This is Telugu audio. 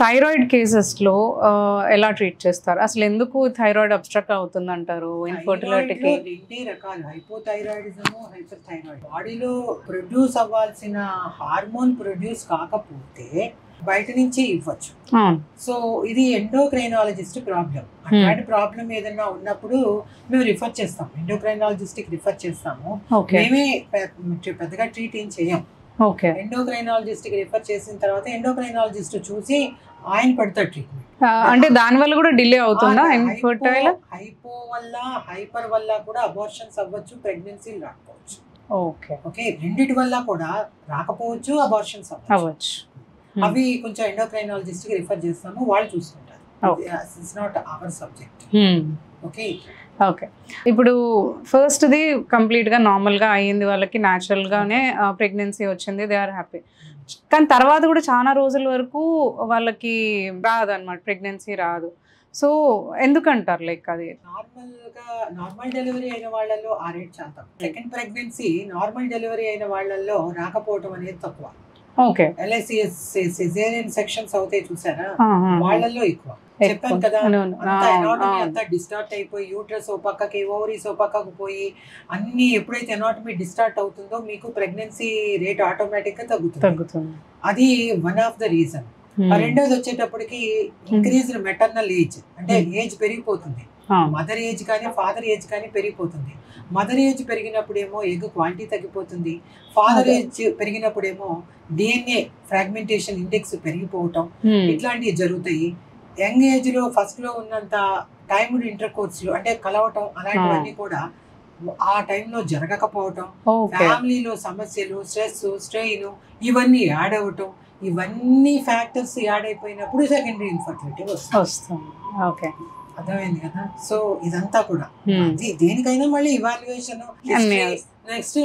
థైరాయిడ్ కేసెస్లో ఎలా ట్రీట్ చేస్తారు? అసలు ఎందుకు థైరాయిడ్ అబ్స్ట్రక్ట్ అవుతుందంటారు ఇన్ఫర్టిలిటీకి? రెండే రకాలు, హైపోథైరాయిడిజము, హైపర్ థైరాయిడ్. బాడీలో ప్రొడ్యూస్ అవ్వాల్సిన హార్మోన్ ప్రొడ్యూస్ కాకపోతే బయట నుంచి ఇవ్వచ్చు. సో ఇది ఎండోక్రైనాలజిస్ట్ ప్రాబ్లం. అట్లాంటి ప్రాబ్లం ఏదైనా ఉన్నప్పుడు మేము రిఫర్ చేస్తాం, ఎండోక్రైనాలజిస్ట్ కి రిఫర్ చేస్తాము. మేమే పెద్దగా ట్రీట్ ఏం చేయం. ఎండోక్రైనాలజిస్ట్ కి రిఫర్ చేసిన తర్వాత ఎండోక్రైనాలజిస్ట్ చూసి ఆయన పెడతాడు ట్రీట్మెంట్. అంటే దాని వల్ల కూడా డిలే అవుతుందా? హైపో వల్ల, హైపర్ వల్ల కూడా అబార్షన్స్ అవ్వచ్చు, ప్రెగ్నెన్సీ రాకపోవచ్చు. ఓకే, రెండిటి వల్ల కూడా రాకపోవచ్చు, అబార్షన్స్ అవ్వచ్చు. అవి కొంచెం ఎండోక్రైనాలజిస్ట్ కి రిఫర్ చేస్తాము, వాళ్ళు చూసుకుంటారు. It's not our subject. Okay okay, ఇప్పుడు ఫస్ట్ది కంప్లీట్గా నార్మల్గా అయ్యింది, వాళ్ళకి న్యాచురల్గానే ప్రెగ్నెన్సీ వచ్చింది, దే ఆర్ హ్యాపీ. కానీ తర్వాత కూడా చాలా రోజుల వరకు వాళ్ళకి రాదు అనమాట, ప్రెగ్నెన్సీ రాదు. సో ఎందుకంటారు? లైక్ అది నార్మల్ డెలివరీ అయిన వాళ్ళల్లో ఆ రేట్ చాలా తక్కువ. సెకండ్ ప్రెగ్నెన్సీ నార్మల్ డెలివరీ అయిన వాళ్ళల్లో రాకపోవడం అనేది తక్కువ. ఓకే, LICS సిజేరియన్ సెక్షన్స్ అవుతాయి చూసారా, వాళ్ళల్లో ఎక్కువ. చెప్పాను కదా, ఎనాటమీ అంతా డిస్టార్ట్ అయిపోయి యూట్రస్ ఓ పక్కకి, ఓవరీస్ ఓ పక్కకు పోయి అన్ని ఎప్పుడైతే ఎనాటమీ డిస్టార్ట్ అవుతుందో మీకు ప్రెగ్నెన్సీ రేట్ ఆటోమేటిక్ గా తగ్గుతుంది. అది వన్ ఆఫ్ ద రీజన్. రెండోది వచ్చేటప్పటికి ఇంక్రీజ్డ్ మెటర్నల్ ఏజ్, అంటే ఏజ్ పెరిగిపోతుంది. మదర్ ఏజ్ కానీ ఫాదర్ ఏజ్ కానీ పెరిగిపోతుంది. మదర్ ఏజ్ పెరిగినప్పుడేమో ఎగ్ క్వాంటిటీ తగ్గిపోతుంది, ఫాదర్ ఏజ్ పెరిగినప్పుడేమో DNA ఫ్రాగ్మెంటేషన్ ఇండెక్స్ పెరిగిపోవటం, ఇట్లాంటివి జరుగుతాయి. యంగ్ ఏజ్ లో ఫస్ట్ లో ఉన్నంత టైమ్డ్ ఇంటర్ కోర్సులు అంటే కలవటం అలాంటివన్నీ కూడా ఆ టైంలో జరగకపోవటం, ఫ్యామిలీలో సమస్యలు, స్ట్రెస్, స్ట్రెయిన్ ఇవన్నీ యాడ్ అవ్వటం, ఇవన్నీ ఫ్యాక్టర్స్ యాడ్ అయిపోయినప్పుడు సెకండరీ ఇన్ఫర్టిలిటీ వస్తుంది. ఓకే, అర్థమైంది కదా. సో ఇదంతా కూడా దేనికైనా మళ్ళీ ఇవాల్యుయేషన్, నెక్స్ట్